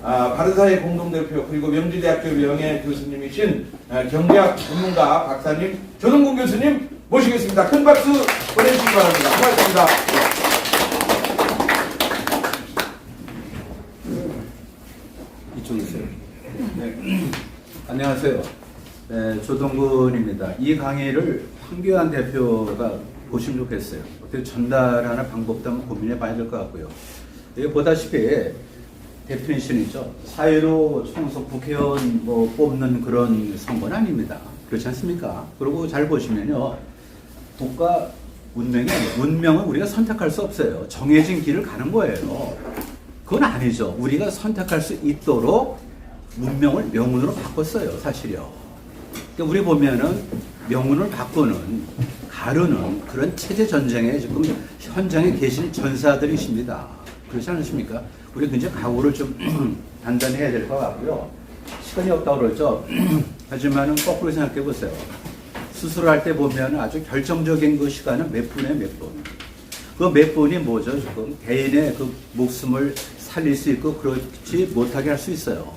바른사회 공동대표 그리고 명지대학교 명예교수님이신 경제학 전문가 박사님 조동근 교수님 모시겠습니다. 큰 박수 보내주시기 바랍니다. 고맙습니다. 이쪽이세요. 네. 안녕하세요. 네, 조동근입니다. 이 강의를 황교안 대표가 보시면 좋겠어요. 어떻게 전달하는 방법도 한번 고민해 봐야 될 것 같고요. 여기 보다시피 데피니션이죠. 사회로 총선 국회의원 뽑는 그런 선거는 아닙니다. 그렇지 않습니까? 그리고 잘 보시면요. 국가 운명은 우리가 선택할 수 없어요. 정해진 길을 가는 거예요. 그건 아니죠. 우리가 선택할 수 있도록 문명을 명운으로 바꿨어요. 사실이요. 그러니까 우리 보면은 명운을 바꾸는, 가르는 그런 체제 전쟁에 지금 현장에 계신 전사들이십니다. 그렇지 않으십니까? 우리 굉장히 각오를 좀 단단히 해야 될 것 같고요. 시간이 없다고 그러죠. 하지만은 거꾸로 생각해 보세요. 수술할 때 보면 아주 결정적인 그 시간은 몇 분에 몇 분. 그 몇 분이 뭐죠? 지금 개인의 그 목숨을 살릴 수 있고 그렇지 못하게 할 수 있어요.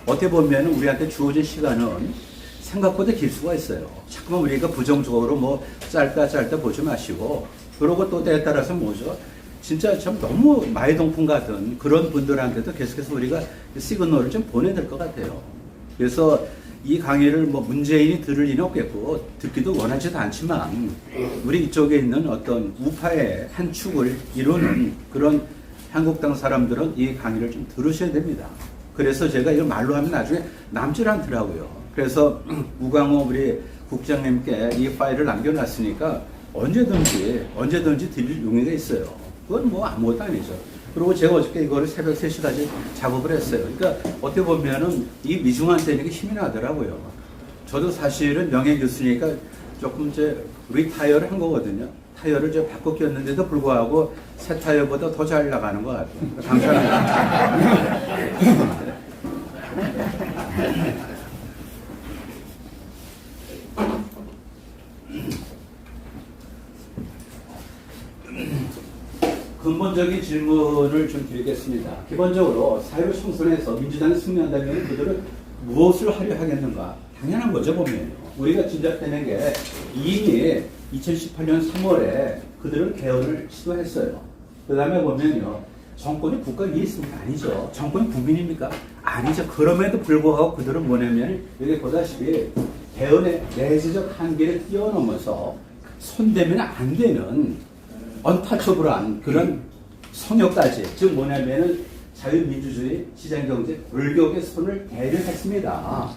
어떻게 보면 우리한테 주어진 시간은 생각보다 길 수가 있어요. 자꾸만 우리가 부정적으로 짧다 보지 마시고, 그러고 또 때에 따라서 뭐죠? 진짜 참 너무 마이동풍 같은 그런 분들한테도 계속해서 우리가 시그널을 좀 보내야 될 것 같아요. 그래서 이 강의를 문재인이 들을 리는 없겠고, 듣기도 원하지도 않지만, 우리 이쪽에 있는 어떤 우파의 한 축을 이루는 그런 한국당 사람들은 이 강의를 좀 들으셔야 됩니다. 그래서 제가 이걸 말로 하면 나중에 남질 않더라고요. 그래서 우광호 우리 국장님께 이 파일을 남겨놨으니까 언제든지 드릴 용의가 있어요. 그건 아무것도 아니죠. 그리고 제가 어저께 이거를 새벽 3시까지 작업을 했어요. 그러니까 어떻게 보면은 이 미중한 때리는 게 힘이 나더라고요. 저도 사실은 명예교수니까 조금 이제 리타이어를 한 거거든요. 타이어를 이제 바꿔 꼈는데도 불구하고 새 타이어보다 더 잘 나가는 것 같아요. 감사합니다. 근본적인 질문을 좀 드리겠습니다. 기본적으로 사회를 총선해서 민주당이 승리한다면 그들은 무엇을 하려 하겠는가? 당연한 거죠, 보면. 우리가 짐작되는 게 이미 2018년 3월에 그들은 개헌을 시도했어요. 그 다음에 보면요. 정권이 국가 위에 있습니까? 아니죠. 정권이 국민입니까? 아니죠. 그럼에도 불구하고 그들은 뭐냐면 여기 보다시피 개헌의 내재적 한계를 뛰어넘어서 손대면 안 되는 언타처블한 그런 성역까지, 즉 뭐냐면은 자유민주주의, 시장경제, 불교의 손을 대려 했습니다.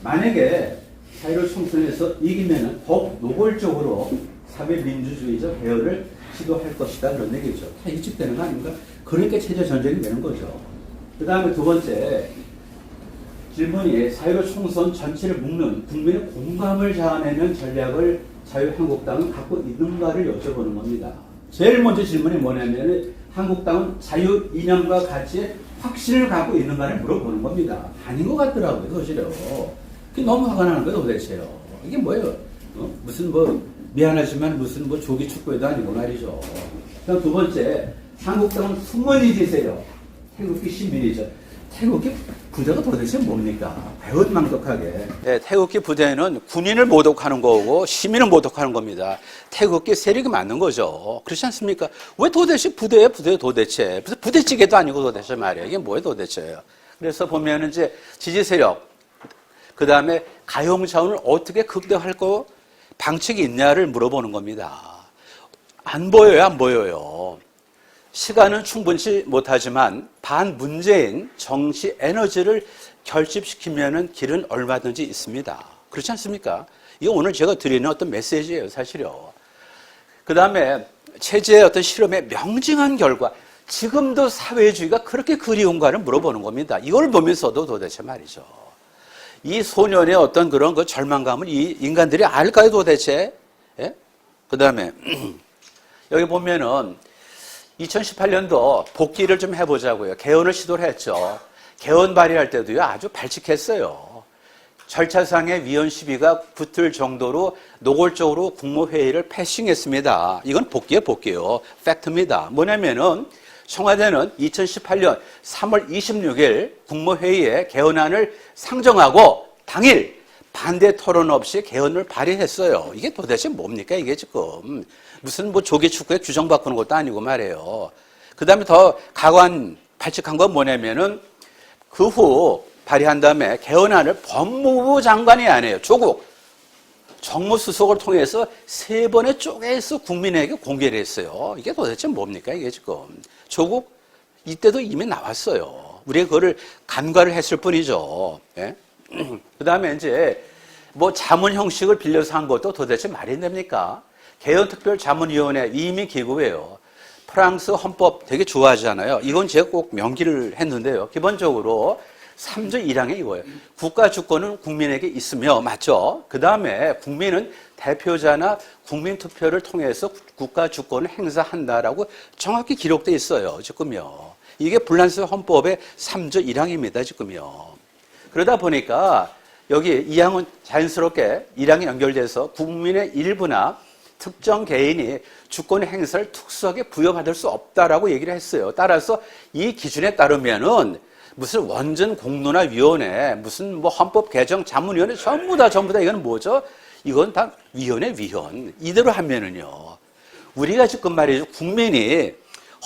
만약에 사회를 총선에서 이기면은 더욱 노골적으로 사회민주주의적 개헌을 시도할 것이다, 그런 얘기죠. 다 일집되는 거 아닙니까? 그러니까 체제 전쟁이 되는 거죠. 그 다음에 두 번째 질문이 사회로 총선 전체를 묶는 국민의 공감을 자아내는 전략을 자유한국당은 갖고 있는가를 여쭤보는 겁니다. 제일 먼저 질문이 뭐냐면 한국당은 자유 이념과 가치에 확신을 갖고 있는가를 물어보는 겁니다. 아닌 것 같더라고요, 사실요. 그게 너무 화가 나는 거예요, 도대체요. 이게 뭐예요? 무슨 미안하지만 무슨 조기 축구에도 아니고 말이죠. 그럼 두 번째, 한국당은 숨은이지세요. 태극기 시민이죠. 태극기 부대가 도대체 뭡니까? 배은망덕하게. 네, 태극기 부대는 군인을 모독하는 거고 시민을 모독하는 겁니다. 태극기 세력이 맞는 거죠. 그렇지 않습니까? 왜 도대체 부대에 도대체. 무슨 부대찌개도 아니고 도대체 말이에요. 이게 뭐예요 도대체요. 그래서 보면 이제 지지 세력, 그 다음에 가용 자원을 어떻게 극대화할 거 방책이 있냐를 물어보는 겁니다. 안 보여요, 안 보여요. 시간은 충분치 못하지만 반문재인 정치 에너지를 결집시키면 길은 얼마든지 있습니다. 그렇지 않습니까? 이거 오늘 제가 드리는 어떤 메시지예요, 사실요. 그 다음에 체제의 어떤 실험의 명징한 결과, 지금도 사회주의가 그렇게 그리운가를 물어보는 겁니다. 이걸 보면서도 도대체 말이죠. 이 소년의 어떤 그런 그 절망감을 이 인간들이 알까요, 도대체? 예? 그 다음에 여기 보면은 2018년도 복귀를 좀 해보자고요. 개헌을 시도를 했죠. 개헌 발의할 때도요, 아주 발칙했어요. 절차상의 위헌 시비가 붙을 정도로 노골적으로 국무회의를 패싱했습니다. 이건 복귀예요. 팩트입니다. 뭐냐면은 청와대는 2018년 3월 26일 국무회의에 개헌안을 상정하고 당일 반대 토론 없이 개헌을 발의했어요. 이게 도대체 뭡니까? 이게 지금 무슨 뭐 조기 축구에 규정 바꾸는 것도 아니고 말이에요. 그 다음에 더 가관 발칙한 건 뭐냐면은 그 후 발의한 다음에 개헌안을 법무부 장관이 아니에요. 조국 정무수석을 통해서 3번의 쪼개서 국민에게 공개를 했어요. 이게 도대체 뭡니까? 이게 지금 조국 이때도 이미 나왔어요. 우리가 그거를 간과를 했을 뿐이죠. 예? 그 다음에 이제 뭐 자문 형식을 빌려서 한 것도 도대체 말이 됩니까? 개헌특별자문위원회 이민기구예요. 프랑스 헌법 되게 좋아하잖아요. 이건 제가 꼭 명기를 했는데요. 기본적으로 3조 1항에 이거예요. 국가 주권은 국민에게 있으며, 맞죠? 그 다음에 국민은 대표자나 국민투표를 통해서 국가 주권을 행사한다라고 정확히 기록되어 있어요. 지금요. 이게 불란스 헌법의 3조 1항입니다. 지금요. 그러다 보니까 여기 2항은 자연스럽게 1항에 연결돼서 국민의 일부나 특정 개인이 주권 행사를 특수하게 부여받을 수 없다라고 얘기를 했어요. 따라서 이 기준에 따르면은 무슨 원전 공론화위원회, 무슨 뭐 헌법 개정 자문위원회 전부 다 이건 뭐죠? 이건 다 위원. 이대로 하면은요. 우리가 지금 말이죠. 국민이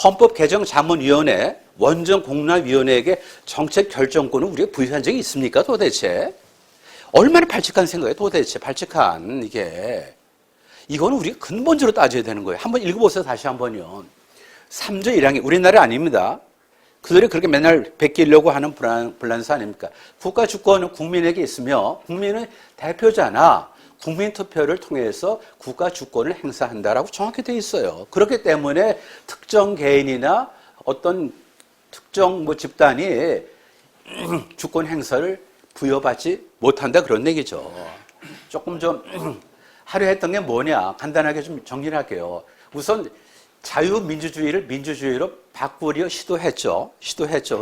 헌법 개정 자문위원회, 원전 공론화위원회에게 정책 결정권을 우리가 부여한 적이 있습니까? 도대체 얼마나 발칙한 생각이에요? 도대체 발칙한 이게. 이거는 우리가 근본적으로 따져야 되는 거예요. 한번 읽어보세요. 다시 한번요. 3조 1항이 우리나라 아닙니다. 그들이 그렇게 맨날 베끼려고 하는 불란스 아닙니까? 국가 주권은 국민에게 있으며 국민은 대표자나 국민투표를 통해서 국가 주권을 행사한다라고 정확히 되어 있어요. 그렇기 때문에 특정 개인이나 어떤 특정 뭐 집단이 주권 행사를 부여받지 못한다 그런 얘기죠. 조금 좀 하려 했던 게 뭐냐 간단하게 좀 정리를 할게요. 우선 자유민주주의를 민주주의로 바꾸려 시도했죠.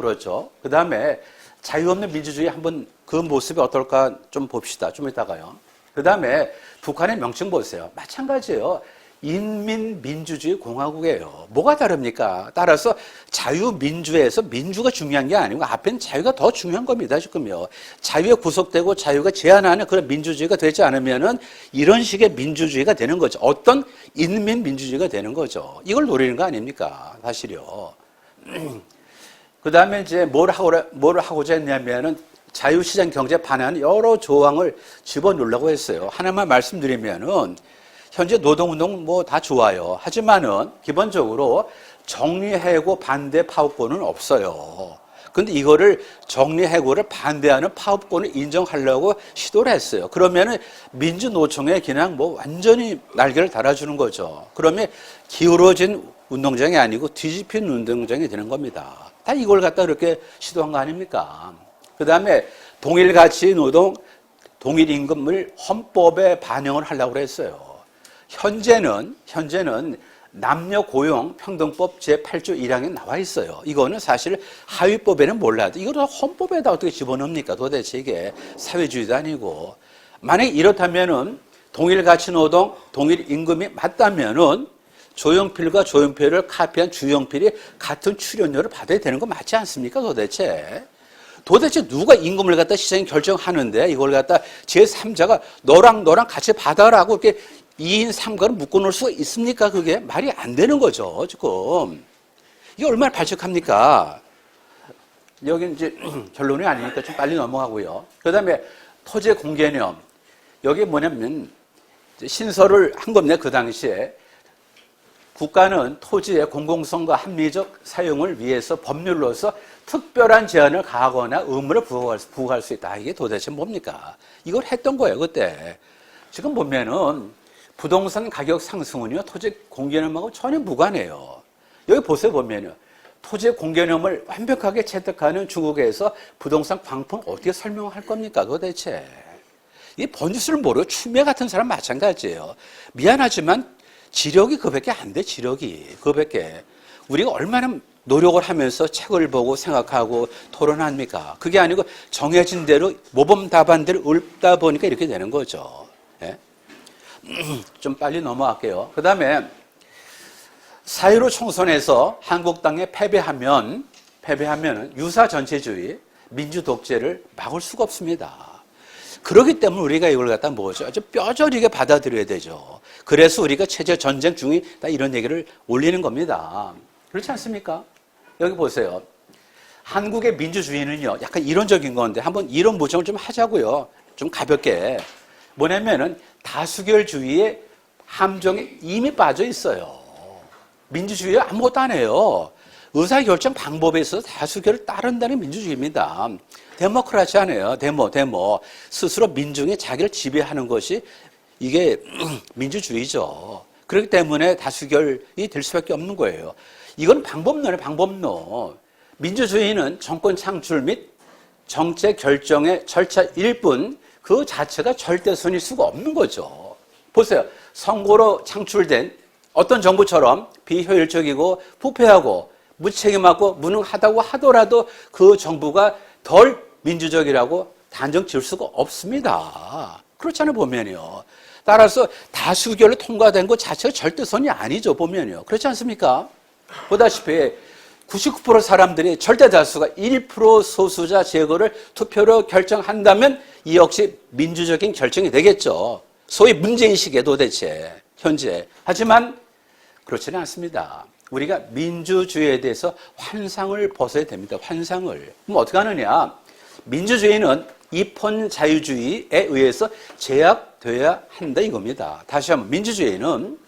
그렇죠. 그 다음에 자유 없는 민주주의 한번 그 모습이 어떨까 좀 봅시다. 좀 이따가요. 그 다음에 북한의 명칭 보세요. 마찬가지예요. 인민민주주의 공화국이에요. 뭐가 다릅니까? 따라서 자유민주에서 민주가 중요한 게 아니고 앞에는 자유가 더 중요한 겁니다. 지금요. 자유에 구속되고 자유가 제한하는 그런 민주주의가 되지 않으면은 이런 식의 민주주의가 되는 거죠. 어떤 인민민주주의가 되는 거죠. 이걸 노리는 거 아닙니까? 사실요. 그 다음에 이제 뭘 하고자 했냐면은 자유시장 경제에 반하는 여러 조항을 집어넣으려고 했어요. 하나만 말씀드리면은 현재 노동운동 뭐 다 좋아요. 하지만은 기본적으로 정리해고 반대 파업권은 없어요. 근데 이거를 정리해고를 반대하는 파업권을 인정하려고 시도를 했어요. 그러면은 민주노총에 그냥 뭐 완전히 날개를 달아주는 거죠. 그러면 기울어진 운동장이 아니고 뒤집힌 운동장이 되는 겁니다. 다 이걸 갖다 이렇게 시도한 거 아닙니까? 그 다음에 동일가치 노동, 동일임금을 헌법에 반영을 하려고 했어요. 현재는 남녀고용평등법 제8조 1항에 나와 있어요. 이거는 사실 하위법에는 몰라도 이걸 헌법에다 어떻게 집어넣습니까? 도대체 이게 사회주의도 아니고. 만약에 이렇다면은 동일가치노동, 동일임금이 맞다면은 조용필과 조용필을 카피한 주용필이 같은 출연료를 받아야 되는 거 맞지 않습니까? 도대체 누가 임금을 갖다 시장이 결정하는데 이걸 갖다 제3자가 너랑 같이 받아라고 이렇게 2인 3가를 묶어놓을 수가 있습니까? 그게 말이 안 되는 거죠, 지금. 이게 얼마나 발칙합니까? 여기 이제 결론이 아니니까 좀 빨리 넘어가고요. 그 다음에 토지 공개념. 여기 뭐냐면 신설을 한 겁니다, 그 당시에. 국가는 토지의 공공성과 합리적 사용을 위해서 법률로서 특별한 제한을 가하거나 의무를 부과할 수 있다. 이게 도대체 뭡니까? 이걸 했던 거예요, 그때. 지금 보면은 부동산 가격 상승은요, 토지 공개념하고 전혀 무관해요. 여기 보세요, 보면은. 토지 공개념을 완벽하게 채택하는 중국에서 부동산 광풍 어떻게 설명할 겁니까, 도대체? 이 번지수를 모르고 추미애 같은 사람 마찬가지예요. 미안하지만 지력이 그밖에 안 돼, 지력이. 그밖에. 우리가 얼마나 노력을 하면서 책을 보고 생각하고 토론합니까? 그게 아니고 정해진 대로 모범 답안대로 읊다 보니까 이렇게 되는 거죠. 예? 좀 빨리 넘어갈게요. 그 다음에 4.15 총선에서 한국당에 패배하면 유사 전체주의, 민주 독재를 막을 수가 없습니다. 그렇기 때문에 우리가 이걸 갖다 뭐죠? 아주 뼈저리게 받아들여야 되죠. 그래서 우리가 체제 전쟁 중이다 이런 얘기를 올리는 겁니다. 그렇지 않습니까? 여기 보세요. 한국의 민주주의는요, 약간 이론적인 건데 한번 이론 모정을 좀 하자고요. 좀 가볍게. 뭐냐면은 다수결주의의 함정에 이미 빠져 있어요. 민주주의에 아무것도 안 해요. 의사결정 방법에 있어서 다수결을 따른다는 민주주의입니다. 데모크라시 아니에요. 데모. 스스로 민중이 자기를 지배하는 것이 이게 민주주의죠. 그렇기 때문에 다수결이 될 수밖에 없는 거예요. 이건 방법론이에요. 방법론. 민주주의는 정권 창출 및 정책 결정의 절차일 뿐 그 자체가 절대선일 수가 없는 거죠. 보세요. 선거로 창출된 어떤 정부처럼 비효율적이고 부패하고 무책임하고 무능하다고 하더라도 그 정부가 덜 민주적이라고 단정 지을 수가 없습니다. 그렇잖아요, 보면요. 따라서 다수결로 통과된 것 자체가 절대선이 아니죠, 보면요. 그렇지 않습니까? 보다시피 99% 사람들이 절대 다수가 1% 소수자 제거를 투표로 결정한다면 이 역시 민주적인 결정이 되겠죠. 소위 문제의식에 도대체 현재. 하지만 그렇지는 않습니다. 우리가 민주주의에 대해서 환상을 벗어야 됩니다. 환상을. 그럼 어떻게 하느냐? 민주주의는 입헌 자유주의에 의해서 제약돼야 한다 이겁니다. 다시 한번 민주주의는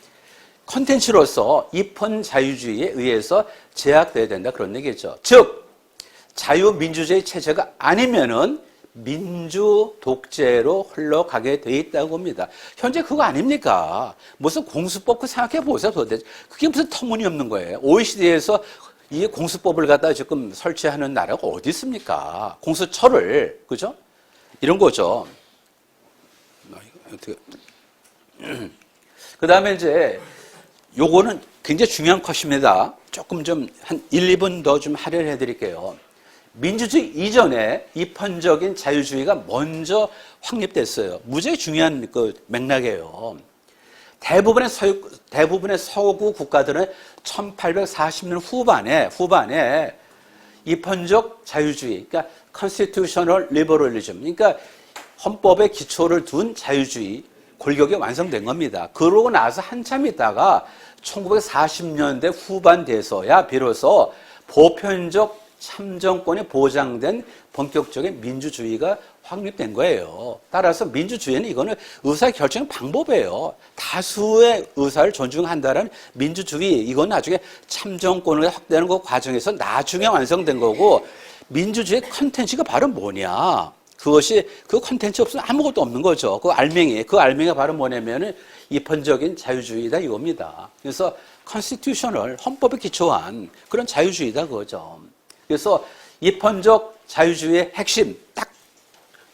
컨텐츠로서 입헌 자유주의에 의해서 제약돼야 된다 그런 얘기죠. 즉 자유민주주의 체제가 아니면은 민주 독재로 흘러가게 돼 있다고 봅니다. 현재 그거 아닙니까? 무슨 공수법 그 생각해 보세요. 도대체 그게 무슨 터무니없는 거예요. OECD에서 이 공수법을 갖다 지금 설치하는 나라가 어디 있습니까? 공수처를 그죠? 이런 거죠. 그 다음에 이제 요거는 굉장히 중요한 컷입니다. 조금 좀 한 1, 2분 더 좀 할애를 해드릴게요. 민주주의 이전에 입헌적인 자유주의가 먼저 확립됐어요. 무지하게 중요한 그 맥락이에요. 대부분의 서구 국가들은 1840년 후반에 입헌적 자유주의, 그러니까 constitutional liberalism, 그러니까 헌법의 기초를 둔 자유주의 골격이 완성된 겁니다. 그러고 나서 한참 있다가 1940년대 후반 돼서야 비로소 보편적 참정권이 보장된 본격적인 민주주의가 확립된 거예요. 따라서 민주주의는 이거는 의사결정 방법이에요. 다수의 의사를 존중한다는 민주주의, 이건 나중에 참정권을 확대하는 그 과정에서 나중에 완성된 거고, 민주주의 컨텐츠가 바로 뭐냐? 그것이 그 컨텐츠 없으면 아무것도 없는 거죠. 그 알맹이가 바로 뭐냐면은 입헌적인 자유주의다 이겁니다. 그래서 컨스티튜셔널 헌법에 기초한 그런 자유주의다 그거죠. 그래서 입헌적 자유주의의 핵심 딱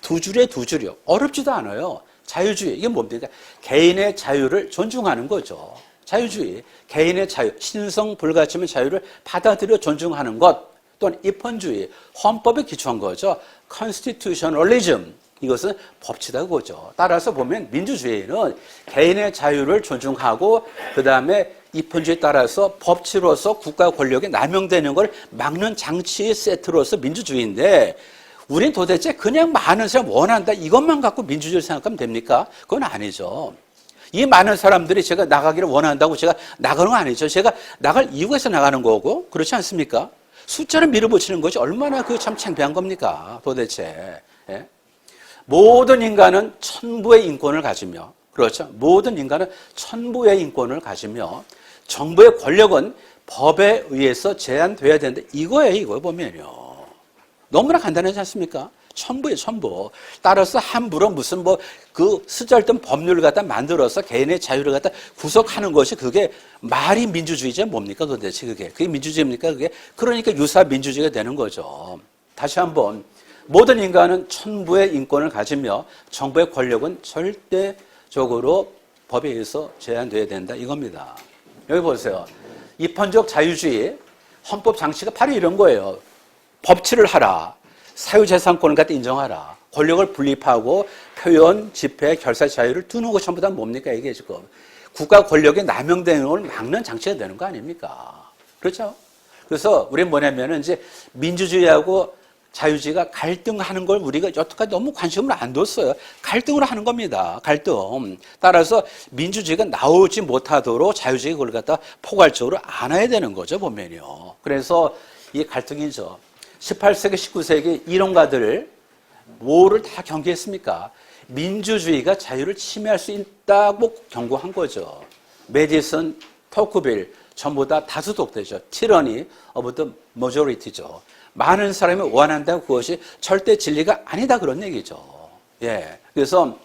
두 줄이요. 어렵지도 않아요. 자유주의 이게 뭡니까? 개인의 자유를 존중하는 거죠. 자유주의, 개인의 자유, 신성 불가침의 자유를 받아들여 존중하는 것 또는 입헌주의, 헌법에 기초한 거죠. constitutionalism, 이것은 법치다 그거죠. 따라서 보면 민주주의는 개인의 자유를 존중하고 그 다음에 입헌주의에 따라서 법치로서 국가 권력이 남용되는 걸 막는 장치의 세트로서 민주주의인데 우린 도대체 그냥 많은 사람 원한다 이것만 갖고 민주주의를 생각하면 됩니까? 그건 아니죠. 이 많은 사람들이 제가 나가기를 원한다고 제가 나가는 거 아니죠. 제가 나갈 이유가 있어 나가는 거고 그렇지 않습니까? 숫자를 밀어붙이는 것이 얼마나 그 참 창피한 겁니까? 도대체. 예? 모든 인간은 천부의 인권을 가지며 그렇죠. 모든 인간은 천부의 인권을 가지며 정부의 권력은 법에 의해서 제한돼야 된다. 이거예요. 이거 보면요. 너무나 간단하지 않습니까? 천부예요. 천부. 따라서 함부로 무슨 그 쓰잘데없는 법률을 갖다 만들어서 개인의 자유를 갖다 구속하는 것이 그게 말이 민주주의지 뭡니까 도대체 그게 민주주의입니까 그게? 그러니까 유사 민주주의가 되는 거죠. 다시 한번 모든 인간은 천부의 인권을 가지며 정부의 권력은 절대적으로 법에 의해서 제한돼야 된다 이겁니다. 여기 보세요. 입헌적 자유주의 헌법 장치가 바로 이런 거예요. 법치를 하라. 사유재산권을 갖다 인정하라. 권력을 분립하고 표현, 집회, 결사 자유를 두는 것 전부 다 뭡니까 이게 지금. 국가 권력의 남용되는 걸 막는 장치가 되는 거 아닙니까? 그렇죠? 그래서 우리는 뭐냐면은 이제 민주주의하고 자유주의가 갈등하는 걸 우리가 여태까지 너무 관심을 안 뒀어요. 갈등을 하는 겁니다. 갈등. 따라서 민주주의가 나오지 못하도록 자유주의가 그걸 갖다 포괄적으로 안아야 되는 거죠, 보면요. 그래서 이 갈등이죠. 18세기, 19세기 이론가들 뭐를 다 경계했습니까? 민주주의가 자유를 침해할 수 있다고 경고한 거죠. 메디슨, 토크빌 전부 다 다수 독재죠. 티러니 오브 더 머저리티죠. 많은 사람이 원한다고 그것이 절대 진리가 아니다 그런 얘기죠. 예. 그래서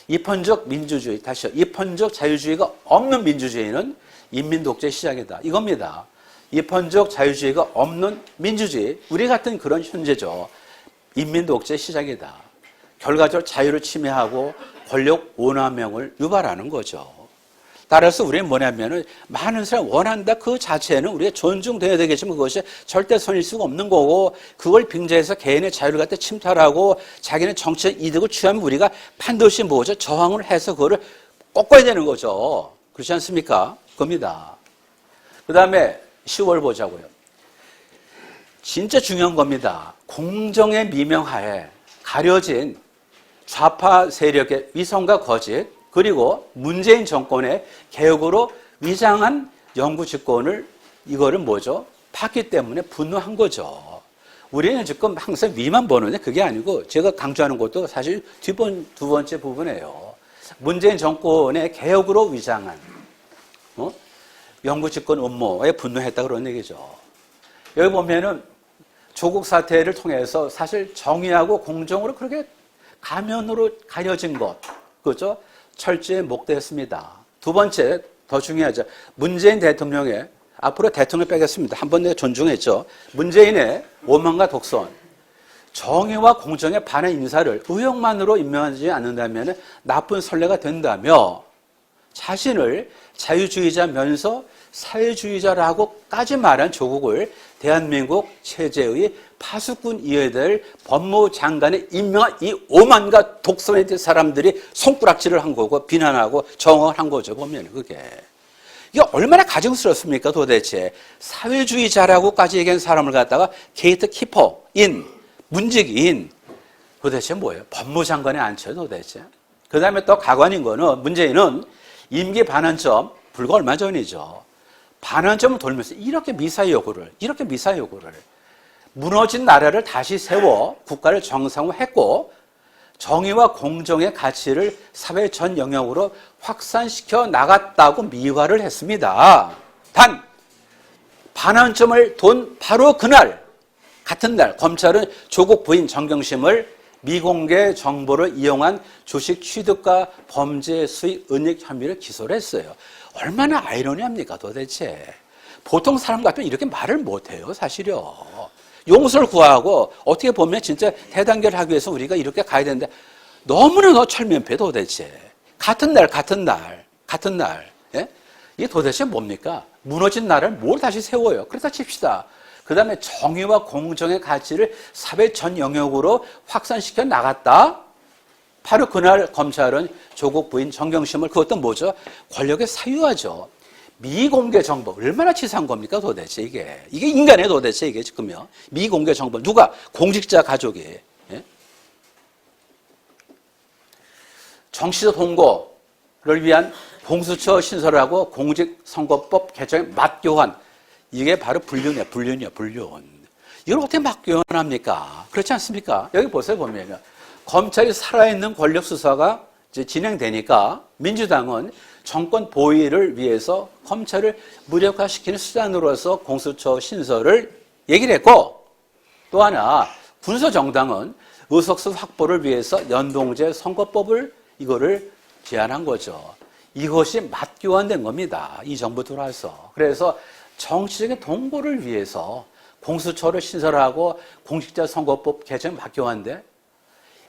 입헌적 민주주의, 다시요. 입헌적 자유주의가 없는 민주주의는 인민 독재 시작이다. 이겁니다. 입헌적 자유주의가 없는 민주주의, 우리 같은 그런 현재죠. 인민 독재 시작이다. 결과적으로 자유를 침해하고 권력 원화명을 유발하는 거죠. 따라서 우리는 뭐냐면은 많은 사람이 원한다 그 자체는 우리가 존중돼야 되겠지만 그것이 절대선일 수가 없는 거고 그걸 빙자해서 개인의 자유를 갖다 침탈하고 자기는 정치적 이득을 취하면 우리가 반드시 뭐죠? 저항을 해서 그거를 꺾어야 되는 거죠. 그렇지 않습니까? 그겁니다. 그 다음에 10월 보자고요. 진짜 중요한 겁니다. 공정의 미명하에 가려진 좌파 세력의 위선과 거짓 그리고 문재인 정권의 개혁으로 위장한 영구 집권을 이거를 뭐죠? 팠기 때문에 분노한 거죠. 우리는 지금 항상 위만 보는데 그게 아니고 제가 강조하는 것도 사실 두 번째 부분이에요. 문재인 정권의 개혁으로 위장한 영구 집권 음모에 분노했다 그런 얘기죠. 여기 보면은 조국 사태를 통해서 사실 정의하고 공정으로 그렇게 가면으로 가려진 것, 그렇죠? 철저히 목도했습니다. 두 번째, 더 중요하죠. 문재인 대통령의, 앞으로 대통령 빼겠습니다. 한 번 내가 존중했죠. 문재인의 오만과 독선, 정의와 공정에 반한 인사를 의혹만으로 임명하지 않는다면 나쁜 선례가 된다며 자신을 자유주의자면서 사회주의자라고까지 말한 조국을 대한민국 체제의 파수꾼 이어야 될 법무장관에 임명한 이 오만과 독선에 대한 사람들이 손가락질을 한 거고 비난하고 정언을 한 거죠. 보면 그게. 이게 얼마나 가증스럽습니까 도대체. 사회주의자라고까지 얘기한 사람을 갖다가 게이트 키퍼인, 문직인 도대체 뭐예요? 법무장관에 앉혀요 도대체. 그 다음에 또 가관인 거는 문재인은 임기 반환점 불과 얼마 전이죠. 반환점을 돌면서 이렇게 미사일 요구를 무너진 나라를 다시 세워 국가를 정상화했고 정의와 공정의 가치를 사회 전 영역으로 확산시켜 나갔다고 미화를 했습니다. 단 반환점을 돈 바로 그날 같은 날 검찰은 조국 부인 정경심을 미공개 정보를 이용한 주식 취득과 범죄 수익 은닉 혐의를 기소를 했어요. 얼마나 아이러니합니까 도대체. 보통 사람 같으면 이렇게 말을 못해요 사실요. 용서를 구하고 어떻게 보면 진짜 대단결을 하기 위해서 우리가 이렇게 가야 되는데 너무나 철면피해 도대체. 같은 날 예? 이게 도대체 뭡니까? 무너진 나라를 뭘 다시 세워요. 그렇다 칩시다. 그 다음에 정의와 공정의 가치를 사회 전 영역으로 확산시켜 나갔다. 바로 그날 검찰은 조국 부인 정경심을 그것도 뭐죠? 권력의 사유화죠. 미공개 정보 얼마나 치사한 겁니까 도대체 이게 인간의 도대체 이게 지금요. 미공개 정보 누가? 공직자 가족이. 예? 정치적 홍보를 위한 공수처 신설하고 공직선거법 개정에 맞교환. 이게 바로 불륜이에요. 불륜. 이걸 어떻게 맞교환합니까? 그렇지 않습니까? 여기 보세요 보면요. 검찰이 살아있는 권력 수사가 이제 진행되니까 민주당은 정권 보위를 위해서 검찰을 무력화시키는 수단으로서 공수처 신설을 얘기를 했고 또 하나 군소정당은 의석수 확보를 위해서 연동제 선거법을 이거를 제안한 거죠. 이것이 맞교환된 겁니다. 이 정부 들어와서. 그래서 정치적인 동고를 위해서 공수처를 신설하고 공직자 선거법 개정 맞교환돼.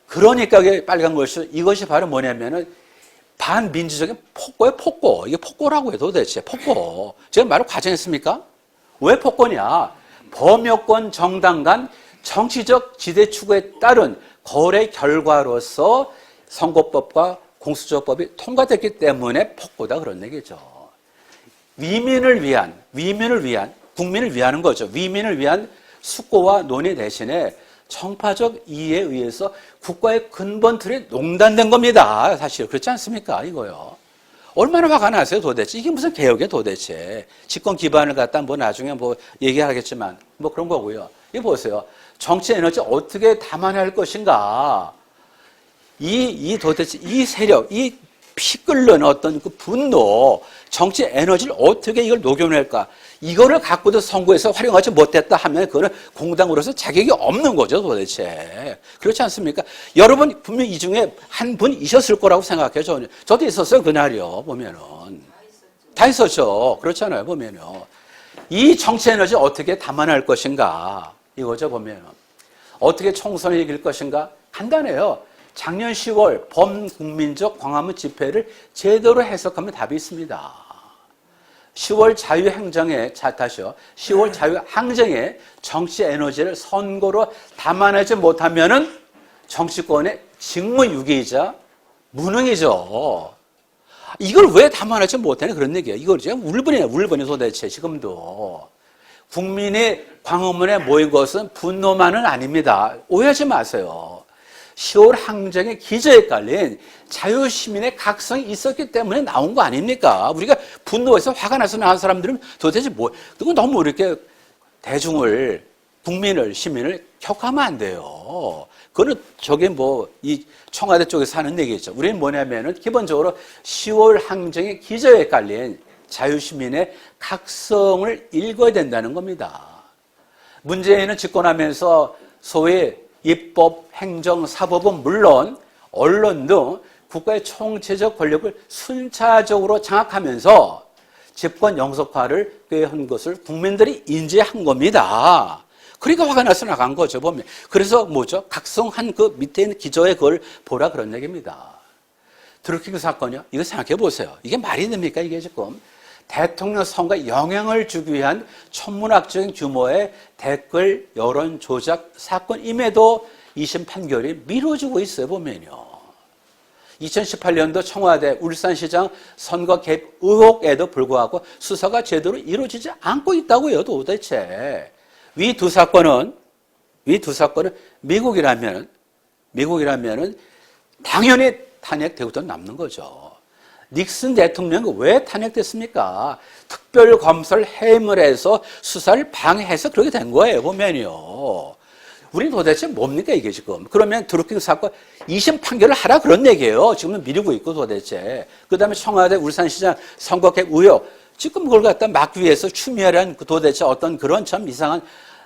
그러니까 이게 빨간 글씨 이것이 바로 뭐냐면은 반민주적인 폭거예요, 폭거. 이게 폭거라고 해도 도대체 폭거. 제가 말을 과장했습니까? 왜 폭거냐? 범여권 정당 간 정치적 지대 추구에 따른 거래 결과로서 선거법과 공수처법이 통과됐기 때문에 폭보다 그런 얘기죠. 국민을 위한, 국민을 위하는 거죠. 위민을 위한 숙고와 논의 대신에 정파적 이해에 의해서 국가의 근본 틀이 농단된 겁니다. 사실 그렇지 않습니까? 이거요. 얼마나 화가 나세요 도대체. 이게 무슨 개혁이에요 도대체. 집권 기반을 갖다 뭐 나중에 뭐 얘기하겠지만 뭐 그런 거고요. 이거 보세요. 정치 에너지 어떻게 담아낼 것인가. 도대체 이 세력, 이 피 끓는 어떤 그 분노, 정치 에너지를 어떻게 이걸 녹여낼까? 이거를 갖고도 선거에서 활용하지 못했다 하면 그거는 공당으로서 자격이 없는 거죠, 도대체. 그렇지 않습니까? 여러분 분명 이 중에 한 분이셨을 거라고 생각해요, 저는. 저도 있었어요, 그날이요, 보면은. 다 있었죠. 그렇잖아요, 보면요. 이 정치 에너지 어떻게 담아낼 것인가? 이거죠, 보면은. 어떻게 총선을 이길 것인가? 간단해요. 작년 10월 범국민적 광화문 집회를 제대로 해석하면 답이 있습니다. 10월 자유행정의 10월 자유항쟁의 정치 에너지를 선거로 담아내지 못하면은 정치권의 직무유기이자 무능이죠. 이걸 왜 담아내지 못하냐 그런 얘기예요. 이걸 지금 울분이 도대체 지금도. 국민이 광화문에 모인 것은 분노만은 아닙니다. 오해하지 마세요. 10월 항쟁의 기저에 깔린 자유시민의 각성이 있었기 때문에 나온 거 아닙니까? 우리가 분노해서 화가 나서 나온 사람들은 도대체 그건 너무 이렇게 대중을, 국민을, 시민을 격하면 안 돼요. 그거는 저게 이 청와대 쪽에서 하는 얘기죠. 우리는 뭐냐면은 기본적으로 10월 항쟁의 기저에 깔린 자유시민의 각성을 읽어야 된다는 겁니다. 문재인은 집권하면서 소위 입법, 행정, 사법은 물론 언론 등 국가의 총체적 권력을 순차적으로 장악하면서 집권 영속화를 꾀한 것을 국민들이 인지한 겁니다. 그러니까 화가 나서 나간 거죠, 보면. 그래서 뭐죠? 각성한 그 밑에 있는 기저에 그걸 보라 그런 얘기입니다. 드루킹 사건이요? 이거 생각해 보세요. 이게 말이 됩니까, 이게 지금? 대통령 선거에 영향을 주기 위한 천문학적인 규모의 댓글 여론 조작 사건임에도 2심 판결이 미뤄지고 있어요, 보면요. 2018년도 청와대 울산시장 선거 개입 의혹에도 불구하고 수사가 제대로 이루어지지 않고 있다고요, 도대체. 위 두 사건은 미국이라면은 당연히 탄핵되고도 남는 거죠. 닉슨 대통령이 왜 탄핵됐습니까? 특별검사를 해임을 해서 수사를 방해해서 그렇게 된 거예요, 보면요. 우린 도대체 뭡니까, 이게 지금? 그러면 드루킹 사건 2심 판결을 하라 그런 얘기예요. 지금은 미루고 있고 도대체. 그 다음에 청와대 울산시장 선거 개입 의혹. 지금 그걸 갖다 막기 위해서 추미애라는 도대체 어떤 그런 참 이상한,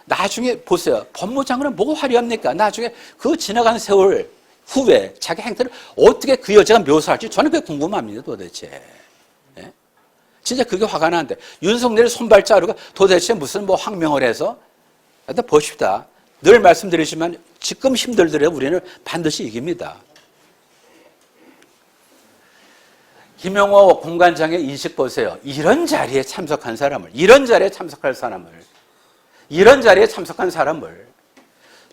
나중에 보세요. 법무장관은 뭐가 화려합니까? 나중에 그 지나간 세월 후에 자기 행태를 어떻게 그 여자가 묘사할지 저는 그게 궁금합니다, 도대체. 예? 진짜 그게 화가 나는데. 윤석열의 손발 자루가 도대체 무슨 황명을 해서? 일단 보십시다. 늘 말씀드리지만 지금 힘들더라도 우리는 반드시 이깁니다. 김용호 공관장의 인식 보세요. 이런 자리에 참석한 사람을, 이런 자리에 참석한 사람을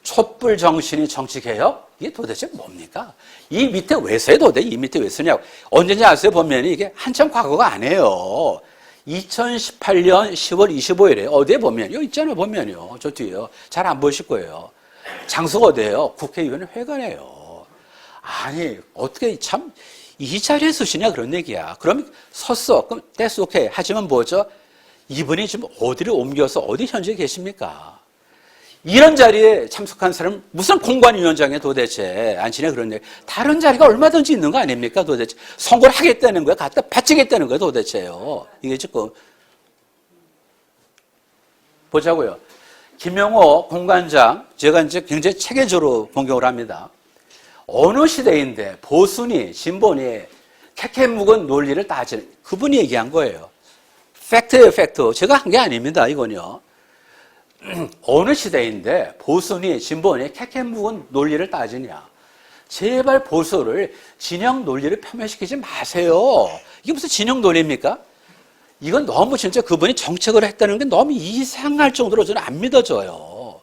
촛불 정신이 정치개혁? 이게 도대체 뭡니까? 이 밑에 왜 써요, 도대체? 이 밑에 왜 쓰냐고. 언제인지 아세요? 보면 이게 한참 과거가 아니에요. 2018년 10월 25일에 어디에 보면, 여기 있잖아요, 보면요. 저 뒤에요. 잘 안 보이실 거예요. 장소가 어디예요? 국회의원 회관이에요. 아니, 어떻게 참, 이 자리에 쓰시냐, 그런 얘기야. 그럼 섰어. 그럼 that's okay. 하지만 뭐죠? 이분이 지금 어디를 옮겨서 어디 현지에 계십니까? 이런 자리에 참석한 사람은 무슨 공관위원장에 도대체 안치냐 그런 얘기. 다른 자리가 얼마든지 있는 거 아닙니까 도대체. 선거를 하겠다는 거야. 갖다 바치겠다는 거야 도대체요. 이게 지금 보자고요. 김용호 공관장 제가 이제 굉장히 체계적으로 공격을 합니다. 어느 시대인데 보수니 진보니 캐캐 묵은 논리를 따지는 그분이 얘기한 거예요. 팩트예요, 팩트. 제가 한 게 아닙니다, 이건요. 어느 시대인데 보수니 진보니 캐캐 묵은 논리를 따지냐. 제발 보수를 진영 논리를 폄훼시키지 마세요. 이게 무슨 진영 논리입니까? 이건 너무 진짜 그분이 정책을 했다는 게 너무 이상할 정도로 저는 안 믿어져요.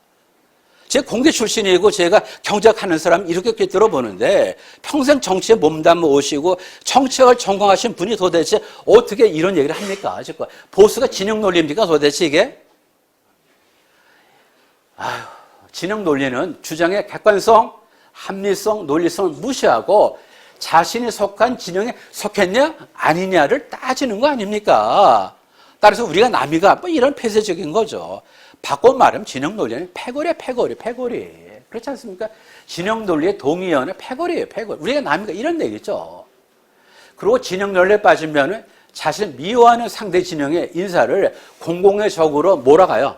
제가 공대 출신이고 제가 경제학하는 사람 이렇게 들어보는데 평생 정치에 몸담아 오시고 정책을 전공하신 분이 도대체 어떻게 이런 얘기를 합니까? 보수가 진영 논리입니까? 도대체 이게? 아휴, 진영 논리는 주장의 객관성, 합리성, 논리성을 무시하고 자신이 속한 진영에 속했냐 아니냐를 따지는 거 아닙니까? 따라서 우리가 남이가 뭐 이런 폐쇄적인 거죠. 바꿔 말하면 진영 논리는 패거리. 그렇지 않습니까? 진영 논리의 동의어는 패거리예요, 패거리. 우리가 남이가 이런 얘기죠. 그리고 진영 논리에 빠지면 자신을 미워하는 상대 진영의 인사를 공공의 적으로 몰아가요.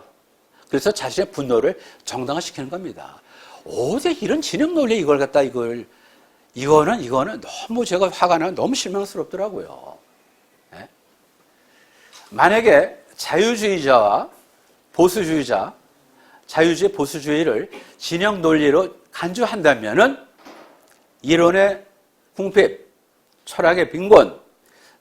그래서 자신의 분노를 정당화시키는 겁니다. 어제 이런 진영 논리 이걸 갖다 이거는 너무 제가 화가 나고 너무 실망스럽더라고요. 네? 만약에 자유주의자와 보수주의자, 자유주의 보수주의를 진영 논리로 간주한다면은 이론의 궁핍, 철학의 빈곤,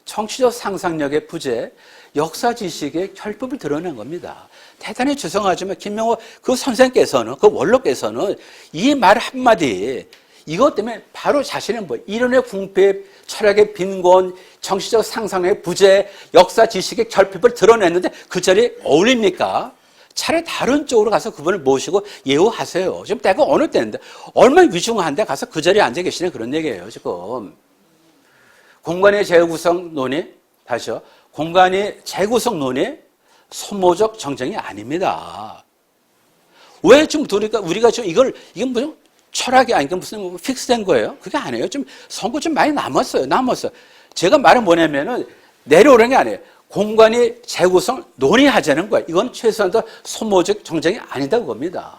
정치적 상상력의 부재, 역사 지식의 결핍을 드러낸 겁니다. 대단히 죄송하지만 김명호 그 선생께서는, 그 원로께서는 이 말 한마디, 이것 때문에 바로 자신의 이론의 궁핍, 철학의 빈곤, 정치적 상상의 부재, 역사 지식의 결핍을 드러냈는데 그 자리에 어울립니까? 차라리 다른 쪽으로 가서 그분을 모시고 예우하세요. 지금 때가 어느 때인데 얼마나 위중한데 가서 그 자리에 앉아 계시는 그런 얘기예요, 지금. 공간의 재구성 논의, 다시요. 공간의 재구성 논의, 소모적 정쟁이 아닙니다. 왜 지금 우리가 지금 이건 무슨 철학이 아니니까 무슨 픽스된 거예요? 그게 아니에요. 좀 선거 좀 많이 남았어요. 제가 말은 뭐냐면은 내려오는 게 아니에요. 공간이 재구성 논의하자는 거예요. 이건 최소한도 소모적 정쟁이 아니다 그겁니다.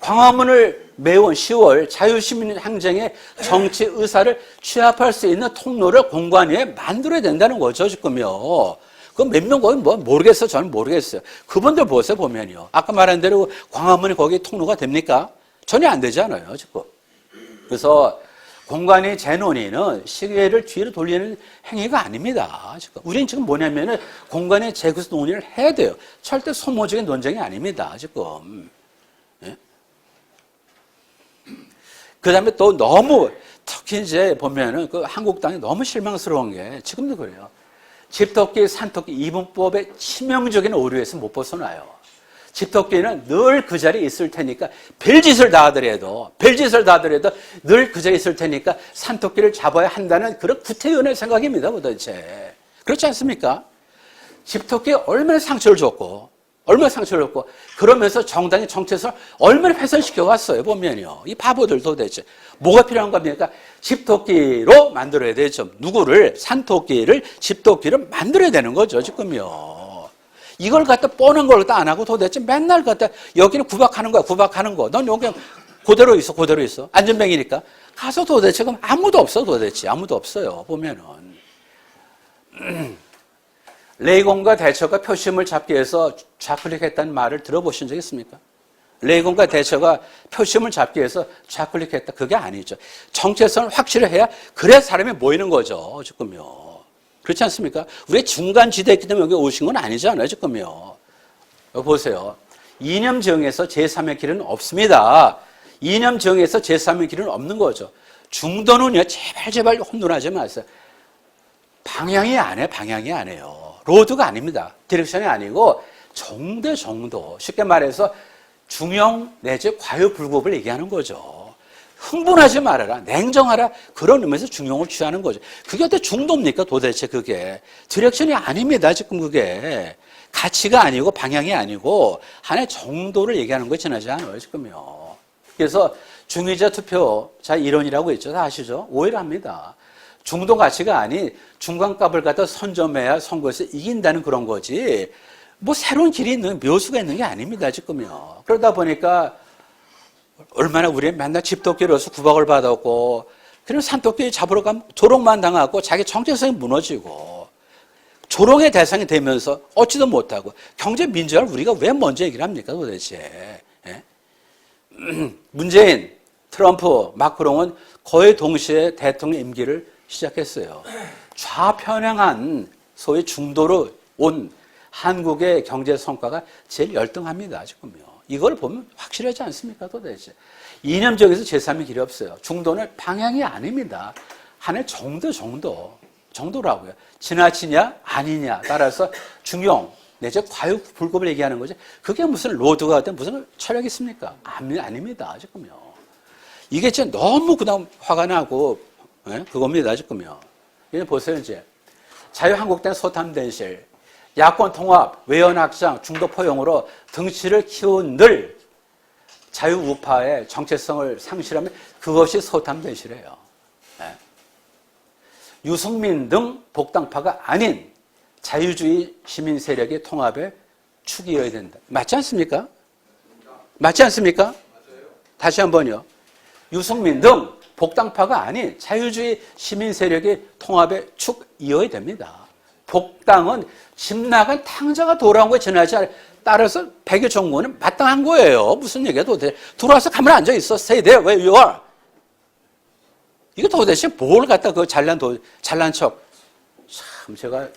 광화문을 매운 10월 자유시민 항쟁의 정치 의사를 취합할 수 있는 통로를 공간위에 만들어야 된다는 거죠, 지금요. 그 몇 명 거기 모르겠어요. 저는 모르겠어요. 그분들 보세요, 보면요. 아까 말한 대로 광화문이 거기 통로가 됩니까? 전혀 안 되잖아요, 지금. 그래서 공간의 재논의는 시계를 뒤로 돌리는 행위가 아닙니다. 지금. 우리는 지금 뭐냐면은 공간의 재구성 논의를 해야 돼요. 절대 소모적인 논쟁이 아닙니다, 지금. 예? 그 다음에 또 너무, 특히 이제 보면은 그 한국당이 너무 실망스러운 게 지금도 그래요. 집토끼, 산토끼 이분법의 치명적인 오류에서 못 벗어나요. 집토끼는 늘 그 자리에 있을 테니까 별짓을 다 하더라도 늘 그 자리에 있을 테니까 산토끼를 잡아야 한다는 그런 구태연의 생각입니다, 도대체. 그렇지 않습니까? 집토끼에 얼마나 상처를 줬고 그러면서 정당의 정체성을 얼마나 훼손시켜 왔어요, 보면요. 이 바보들 도대체 뭐가 필요한 겁니까? 집토끼로 만들어야 되죠. 누구를? 산토끼를 집토끼로 만들어야 되는 거죠, 지금요. 이걸 갖다 뻔한 걸 갖다 안 하고 도대체 맨날 갖다 여기는 구박하는 거. 넌 여기 그대로 있어. 안전뱅이니까. 가서 도대체 그럼 아무도 없어요, 보면은. 레이건과 대처가 표심을 잡기 위해서 좌클릭했다는 말을 들어보신 적 있습니까? 레이건과 대처가 표심을 잡기 위해서 좌클릭했다. 그게 아니죠. 정체성을 확실히 해야 그래야 사람이 모이는 거죠, 지금요. 그렇지 않습니까? 우리 중간 지대에 있기 때문에 여기 오신 건 아니잖아요, 지금요. 여기 보세요. 이념 정에서 제3의 길은 없습니다. 이념 정에서 제3의 길은 없는 거죠. 중도는요, 제발 혼돈하지 마세요. 방향이 아니에요. 로드가 아닙니다. 디렉션이 아니고 정도. 쉽게 말해서 중형 내지 과유불급을 얘기하는 거죠. 흥분하지 말아라. 냉정하라. 그런 의미에서 중용을 취하는 거죠. 그게 어떻게 중도입니까? 도대체 그게. 디렉션이 아닙니다. 지금 그게. 가치가 아니고 방향이 아니고 하나의 정도를 얘기하는 거에 지나지 않아요. 지금요. 그래서 중의자 투표자 이론이라고 있죠. 다 아시죠? 오해를 합니다. 중도 가치가 아닌 중간값을 갖다 선점해야 선거에서 이긴다는 그런 거지. 뭐 새로운 길이 있는 묘수가 있는 게 아닙니다. 지금요. 그러다 보니까 얼마나 우리 맨날 집토끼로서 구박을 받았고, 그리고 산토끼 잡으러 가면 조롱만 당하고 자기 정체성이 무너지고, 조롱의 대상이 되면서 얻지도 못하고, 경제 민주화를 우리가 왜 먼저 얘기를 합니까, 도대체? 예? 문재인, 트럼프, 마크롱은 거의 동시에 대통령 임기를 시작했어요. 좌편향한 소위 중도로 온 한국의 경제 성과가 제일 열등합니다, 지금요. 이걸 보면 확실하지 않습니까? 도대체. 이념적에서 제3의 길이 없어요. 중도는 방향이 아닙니다. 하나의 정도라고요. 지나치냐 아니냐 따라서 중용 내지 과유불급을 얘기하는 거죠. 그게 무슨 로드가 된 무슨 철학이 있습니까? 아닙니다. 지금요. 이게 진짜 너무 그다음 화가 나고 그겁니다. 지금요. 이제 보세요. 이제 자유한국당 소탐대실 야권 통합, 외연 확장, 중도 포용으로 덩치를 키운 늘 자유우파의 정체성을 상실하면 그것이 소탐대실이에요. 유승민 등 복당파가 아닌 자유주의 시민 세력의 통합의 축이어야 된다. 맞지 않습니까? 맞지 않습니까? 맞아요. 다시 한번요. 유승민 등 복당파가 아닌 자유주의 시민 세력의 통합의 축이어야 됩니다. 복당은 집 나간 탕자가 돌아온 거에 지나지 않아요. 따라서 백여 정부는 마땅한 거예요. 무슨 얘기야 도대체. 들어와서 가만히 앉아있어. Stay there where you are. 이거 도대체 뭘 갖다 그 잘난 척. 참 제가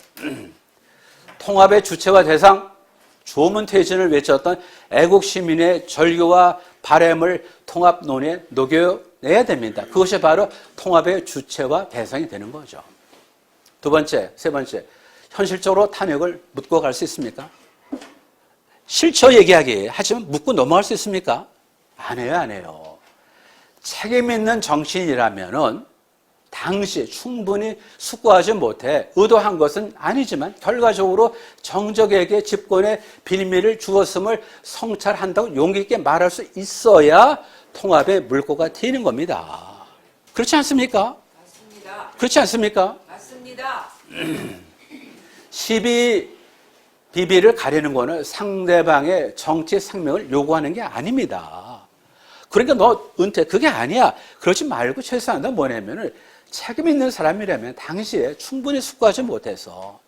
통합의 주체와 대상 조문퇴진을 외쳤던 애국 시민의 절규와 바램을 통합론에 녹여내야 됩니다. 그것이 바로 통합의 주체와 대상이 되는 거죠. 두 번째, 세 번째. 현실적으로 탄핵을 묻고 갈 수 있습니까? 실처 얘기하기 하지만 묻고 넘어갈 수 있습니까? 안 해요. 책임 있는 정치인이라면은 당시 충분히 숙고하지 못해 의도한 것은 아니지만 결과적으로 정적에게 집권의 빌미를 주었음을 성찰한다고 용기 있게 말할 수 있어야 통합의 물꼬가 트이는 겁니다. 그렇지 않습니까? 맞습니다. 그렇지 않습니까? 맞습니다. 비비를 가리는 거는 상대방의 정치 생명을 요구하는 게 아닙니다. 그러니까 너 은퇴 그게 아니야. 그러지 말고 최소한 너 뭐냐면은 책임 있는 사람이라면 당시에 충분히 숙고하지 못해서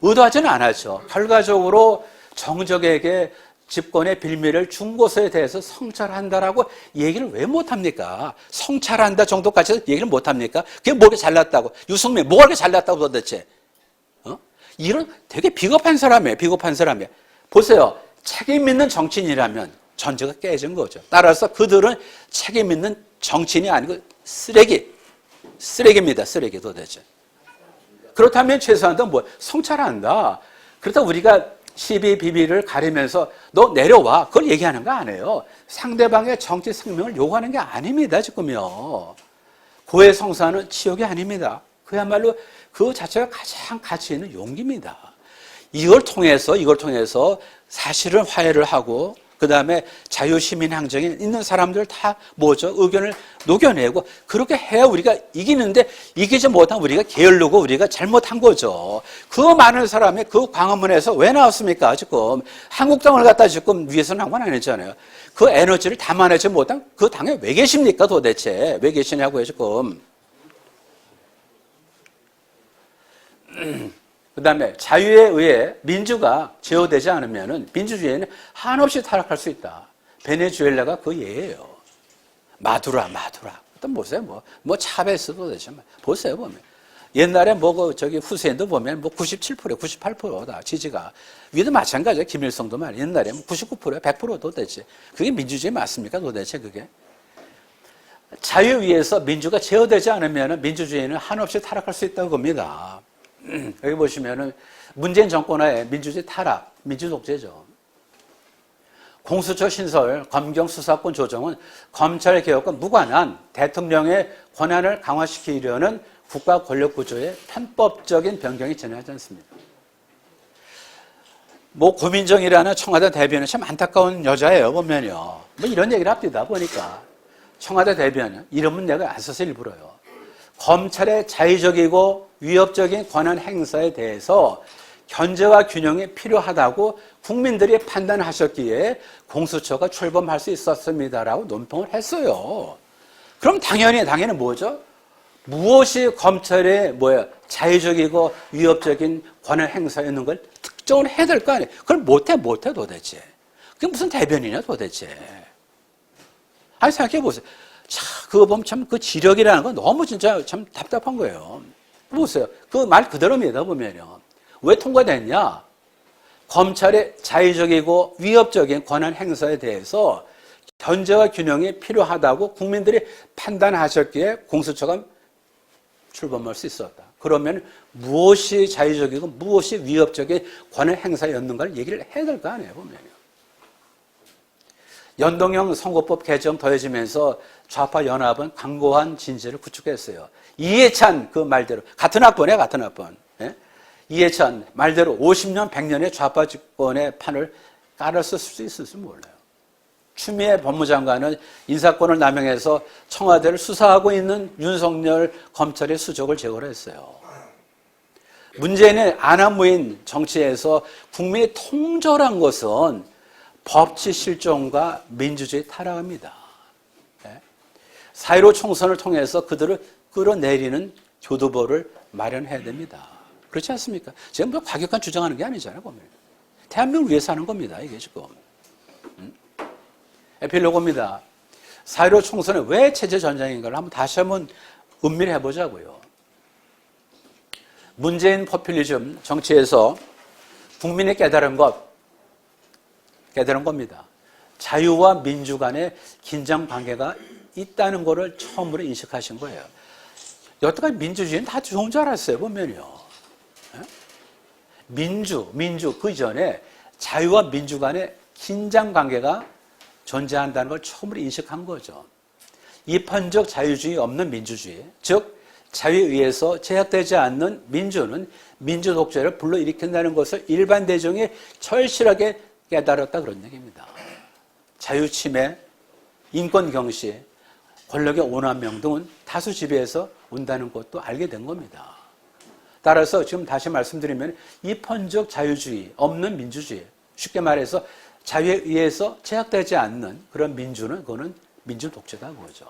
의도하지는 않았죠. 결과적으로 정적에게 집권의 빌미를 준 것에 대해서 성찰한다라고 얘기를 왜 못합니까? 성찰한다 정도까지 얘기를 못합니까? 그게 뭐가 잘났다고. 유승민 뭐가 그렇게 잘났다고 도대체. 이런 되게 비겁한 사람이에요. 보세요. 책임 있는 정치인이라면 전제가 깨진 거죠. 따라서 그들은 책임 있는 정치인이 아니고 쓰레기입니다. 쓰레기 도대체. 그렇다면 최소한 뭐 성찰한다. 그렇다고 우리가 비비를 가리면서 너 내려와. 그걸 얘기하는 거 아니에요. 상대방의 정치 생명을 요구하는 게 아닙니다. 지금요. 고해성사는 치욕이 아닙니다. 그야말로 그 자체가 가장 가치 있는 용기입니다. 이걸 통해서 사실은 화해를 하고 그 다음에 자유시민항쟁에 있는 사람들 다 의견을 녹여내고 그렇게 해야 우리가 이기는데 이기지 못한 우리가 게을르고 우리가 잘못한 거죠. 그 많은 사람이 그 광화문에서 왜 나왔습니까? 지금 한국당을 갖다 지금 위해서 나온 건 아니잖아요. 그 에너지를 담아내지 못한 그 당에 왜 계십니까 도대체? 왜 계시냐고요 지금. 그 다음에 자유에 의해 민주가 제어되지 않으면 민주주의는 한없이 타락할 수 있다. 베네수엘라가 그 예예요. 마두라. 일단 보세요. 뭐 차베스도 되죠. 보세요, 보면. 옛날에 후세인도 보면 97%, 98%다, 지지가. 위도 마찬가지예요. 김일성도 말이에요. 옛날에 99%, 100%도 되지. 그게 민주주의 맞습니까, 도대체 그게? 자유 위에서 민주가 제어되지 않으면 민주주의는 한없이 타락할 수 있다는 겁니다. 여기 보시면은 문재인 정권의 민주주의 타락, 민주독재죠. 공수처 신설, 검경 수사권 조정은 검찰 개혁과 무관한 대통령의 권한을 강화시키려는 국가 권력 구조의 편법적인 변경이 전하지 않습니다. 고민정이라는 청와대 대변인 참 안타까운 여자예요, 보면요. 이런 얘기를 합니다, 보니까. 청와대 대변인, 이름은 내가 안 써서 일부러요. 검찰의 자의적이고 위협적인 권한 행사에 대해서 견제와 균형이 필요하다고 국민들이 판단하셨기에 공수처가 출범할 수 있었습니다라고 논평을 했어요. 그럼 당연히 뭐죠? 무엇이 검찰의 자의적이고 위협적인 권한 행사였는 걸 특정을 해야 될 거 아니에요. 그걸 못해 도대체. 그게 무슨 대변이냐 도대체. 아니 생각해 보세요. 그거 보면 참 그 지력이라는 건 너무 진짜 참 답답한 거예요. 보세요. 그 말 그대로입니다, 보면요. 왜 통과됐냐? 검찰의 자의적이고 위협적인 권한 행사에 대해서 견제와 균형이 필요하다고 국민들이 판단하셨기에 공수처가 출범할 수 있었다. 그러면 무엇이 자의적이고 무엇이 위협적인 권한 행사였는가를 얘기를 해야 될 거 아니에요, 보면요. 연동형 선거법 개정 더해지면서 좌파 연합은 강고한 진지를 구축했어요. 이해찬 그 말대로 같은 학번에 같은 학번. 예? 이해찬 말대로 50년 100년의 좌파 집권의 판을 깔았을 수 있을지 몰라요. 추미애 법무장관은 인사권을 남용해서 청와대를 수사하고 있는 윤석열 검찰의 수적을 제거를 했어요. 문재인의 아나무인 정치에서 국민이 통절한 것은 법치 실종과 민주주의 타락입니다. 4.15 총선을 통해서 그들을 끌어내리는 교두보를 마련해야 됩니다. 그렇지 않습니까? 지금 뭐 과격한 주장하는 게 아니잖아요, 보면. 대한민국을 위해서 하는 겁니다, 이게 지금. 에필로그입니다. 4.15 총선에 왜 체제 전쟁인가를 다시 한번 음미를 해보자고요. 문재인 포퓰리즘 정치에서 국민이 깨달은 겁니다. 자유와 민주 간의 긴장 관계가 있다는 것을 처음으로 인식하신 거예요. 여태까지 민주주의는 다 좋은 줄 알았어요, 보면요. 민주 그 전에 자유와 민주 간의 긴장 관계가 존재한다는 걸 처음으로 인식한 거죠. 이판적 자유주의 없는 민주주의, 즉 자유에 의해서 제약되지 않는 민주는 민주 독재를 불러일으킨다는 것을 일반 대중이 절실하게 깨달았다 그런 얘기입니다. 자유 침해, 인권 경시, 권력의 오남용 등은 다수 지배에서 온다는 것도 알게 된 겁니다. 따라서 지금 다시 말씀드리면 이판적 자유주의 없는 민주주의, 쉽게 말해서 자유에 의해서 제약되지 않는 그런 민주는 그거는 민주 독재다 그거죠.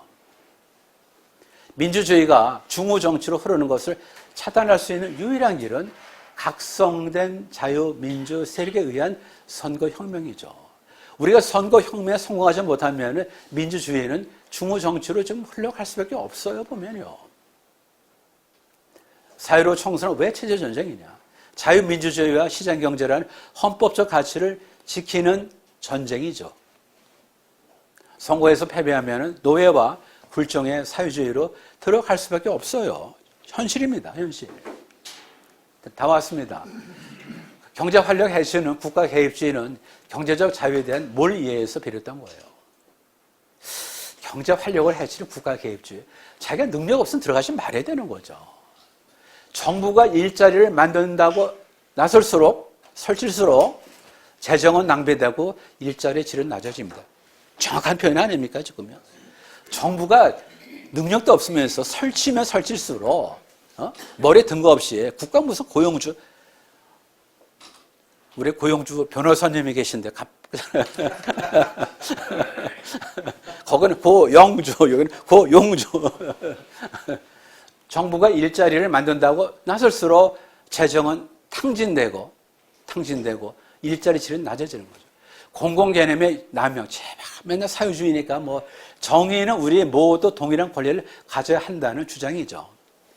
민주주의가 중우 정치로 흐르는 것을 차단할 수 있는 유일한 길은 각성된 자유민주 세력에 의한 선거혁명이죠. 우리가 선거혁명에 성공하지 못하면 민주주의는 중우 정치로 좀 흘러갈 수밖에 없어요, 보면요. 4.15 총선은 왜 체제전쟁이냐? 자유민주주의와 시장경제라는 헌법적 가치를 지키는 전쟁이죠. 선거에서 패배하면 노예와 굴종의 사유주의로 들어갈 수밖에 없어요. 현실입니다, 현실. 다 왔습니다. 경제활력 해치는 국가 개입주의는 경제적 자유에 대한 몰 이해에서 비롯한 거예요. 경제활력을 해치는 국가 개입주의. 자기가 능력 없으면 들어가지 말아야 되는 거죠. 정부가 일자리를 만든다고 나설수록, 설칠수록 재정은 낭비되고 일자리의 질은 낮아집니다. 정확한 표현 아닙니까, 지금요? 정부가 능력도 없으면서 설치면 설칠수록 머리에 든 거 없이 국가 무슨 고용주, 우리 고용주 변호사님이 계신데 거기는 고영주, 여기는 고용주. 정부가 일자리를 만든다고 나설수록 재정은 탕진되고 일자리 질은 낮아지는 거죠. 공공개념의 남용, 제발 맨날 사유주의니까 뭐 정의는 우리 모두 동일한 권리를 가져야 한다는 주장이죠.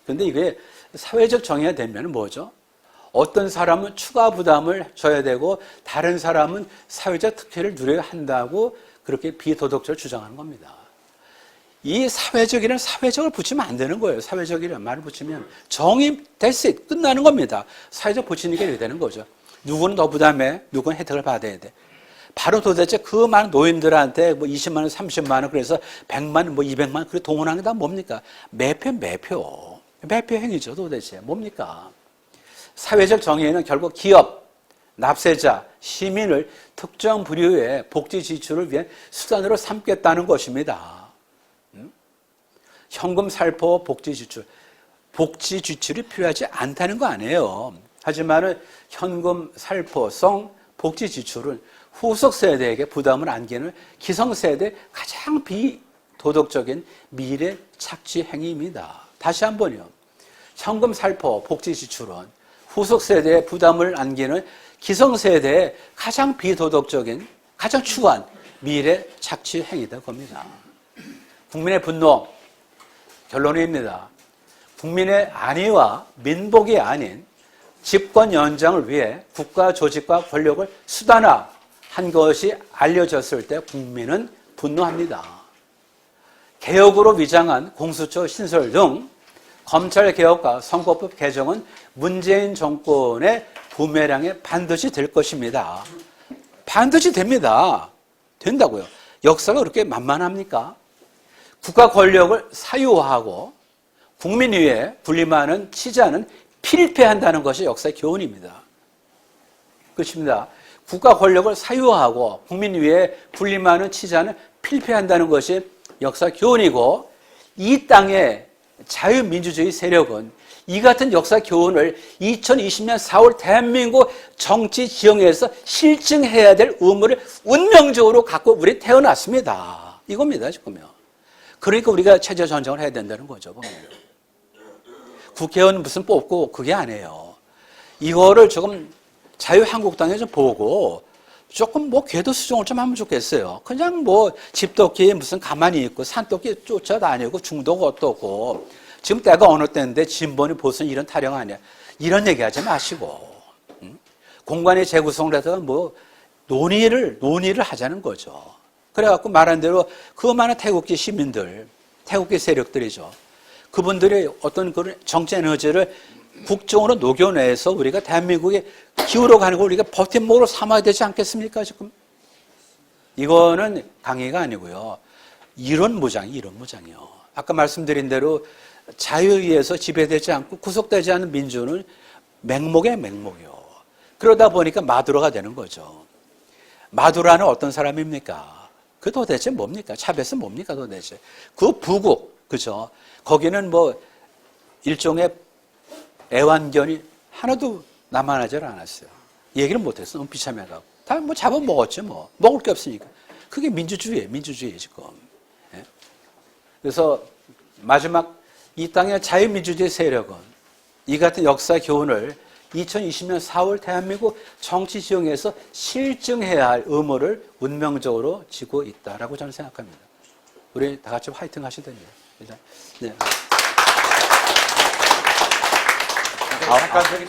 그런데 이게 사회적 정의가 되면 뭐죠? 어떤 사람은 추가 부담을 져야 되고 다른 사람은 사회적 특혜를 누려야 한다고 그렇게 비도덕적으로 주장하는 겁니다. 이 사회적이라는 사회적을 붙이면 안 되는 거예요. 사회적이라는 말을 붙이면 정의 됐어, 끝나는 겁니다. 사회적 붙이니까 이렇게 되는 거죠. 누구는 더 부담해, 누구는 혜택을 받아야 돼. 바로 도대체 그 많은 노인들한테 뭐 20만 원, 30만 원, 그래서 100만 원, 뭐 200만 원, 그렇게 동원하는 게 다 뭡니까? 매표 행위죠, 도대체. 뭡니까? 사회적 정의는 결국 기업, 납세자, 시민을 특정 부류의 복지 지출을 위한 수단으로 삼겠다는 것입니다. 현금 살포 복지 지출이 필요하지 않다는 거 아니에요. 하지만 현금 살포성 복지 지출은 후속 세대에게 부담을 안기는 기성세대의 가장 비도덕적인 미래 착취 행위입니다. 다시 한번요. 현금 살포 복지 지출은 후속 세대에 부담을 안기는 기성세대의 가장 비도덕적인, 가장 추한 미래 착취 행위다 겁니다. 국민의 분노, 결론입니다. 국민의 안위와 민복이 아닌 집권 연장을 위해 국가 조직과 권력을 수단화한 것이 알려졌을 때 국민은 분노합니다. 개혁으로 위장한 공수처 신설 등 검찰개혁과 선거법 개정은 문재인 정권의 부메랑에 반드시 될 것입니다. 반드시 됩니다. 된다고요. 역사가 그렇게 만만합니까? 국가 권력을 사유화하고 국민 위에 군림하는 치자는 필패한다는 것이 역사의 교훈입니다. 그렇습니다. 국가 권력을 사유화하고 국민 위에 군림하는 치자는 필패한다는 것이 역사 교훈이고, 이 땅의 자유민주주의 세력은 이 같은 역사 교훈을 2020년 4월 대한민국 정치 지형에서 실증해야 될 의무를 운명적으로 갖고 우리 태어났습니다. 이겁니다, 지금요. 그러니까 우리가 체제 전쟁을 해야 된다는 거죠, 보면. 국회의원 무슨 뽑고 그게 아니에요. 이거를 조금 자유한국당에 좀 보고 조금 뭐 궤도 수정을 좀 하면 좋겠어요. 그냥 뭐 집토끼 무슨 가만히 있고 산토끼 쫓아다니고 중도가 어떻고, 지금 때가 어느 때인데 진보니 보수는 이런 타령 아니야. 이런 얘기 하지 마시고, 공간의 재구성을 해서 뭐 논의를 하자는 거죠. 그래갖고 말한 대로 그 많은 태국계 시민들, 태국계 세력들이죠. 그분들이 어떤 그런 정치 에너지를 국정으로 녹여내서 우리가 대한민국에 기울어가는 걸 우리가 버팀목으로 삼아야 되지 않겠습니까, 지금? 이거는 강의가 아니고요. 이론 무장이요. 아까 말씀드린 대로 자유에 의해서 지배되지 않고 구속되지 않은 민주는 맹목이요. 그러다 보니까 마두로가 되는 거죠. 마두라는 어떤 사람입니까? 그 도대체 뭡니까? 차베스 뭡니까, 도대체? 그 부국, 그죠? 거기는 뭐 일종의 애완견이 하나도 남아나질 않았어요. 얘기를 못했어. 너무 비참해가지고. 다 뭐 잡아먹었죠, 뭐. 먹을 게 없으니까. 그게 민주주의예요, 지금. 예? 그래서 마지막 이 땅의 자유민주주의 세력은 이 같은 역사 교훈을 2020년 4월 대한민국 정치 지형에서 실증해야 할 의무를 운명적으로 지고 있다라고 저는 생각합니다. 우리 다 같이 화이팅 하시더니. 네. 9시까지.